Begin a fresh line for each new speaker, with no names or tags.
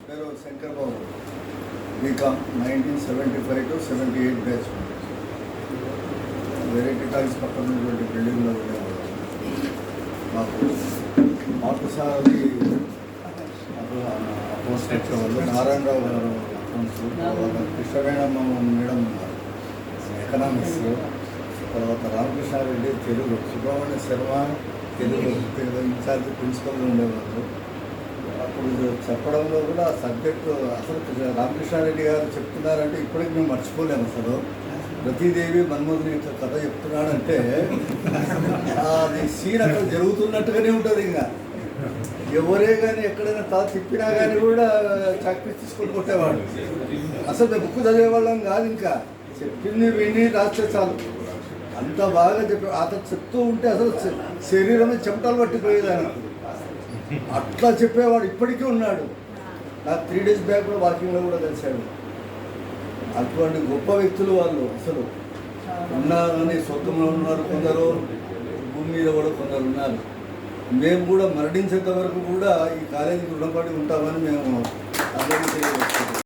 పేరు Shankar Babu, BCom 1975 to 78 batch. Variety talkies పక్కన ఉన్నటువంటి బిల్డింగ్లో ఉండేవాడు. మాకు పాఠశాలకి అకౌంట్స్ వచ్చేవాళ్ళు. నారాయణరావు గారు అకౌంట్స్, తర్వాత కృష్ణవేణమ్మ మేడం ఉన్నారు ఎకనామిక్స్, తర్వాత రామకృష్ణారెడ్డి తెలుగు, సుబ్రహ్మణ్య శర్మ తెలుగు ఇన్ఛార్జ్ ప్రిన్సిపల్గా ఉండేవాళ్ళు. అప్పుడు చెప్పడంలో కూడా సబ్జెక్టు అసలు రామకృష్ణారెడ్డి గారు చెప్తున్నారంటే ఇప్పటికి మేము మర్చిపోలేము. అసలు రతీదేవి మన్మోహన్ యొక్క కథ చెప్తున్నాడంటే అది సీన్ అక్కడ జరుగుతున్నట్టుగానే ఉంటుంది. ఇంకా ఎవరే కానీ ఎక్కడైనా తల తిప్పినా కానీ కూడా చాక్పీస్ తీసుకొని కొట్టేవాడు. అసలు మేము బుక్ చదివేవాళ్ళం కాదు, ఇంకా చెప్పింది విని రాస్తే చాలు, అంత బాగా చెప్పే. అతను చెప్తూ ఉంటే అసలు శరీరమే చెమటలు పట్టిపోయేది ఆయనకు. అట్లా చెప్పేవాడు, ఇప్పటికీ ఉన్నాడు. నాకు 3 days బ్యాక్ కూడా వాకింగ్లో కూడా కలిశాడు. అటువంటి గొప్ప వ్యక్తులు వాళ్ళు. అసలు ఉన్నారని స్వర్గంలో ఉన్నారు కొందరు, భూమి మీద కూడా కొందరు ఉన్నారు. మేము కూడా మరణించేంత వరకు కూడా ఈ కాలేజీకి రుణపడి ఉంటామని మేము అందరికీ తెలియజేస్తున్నాం.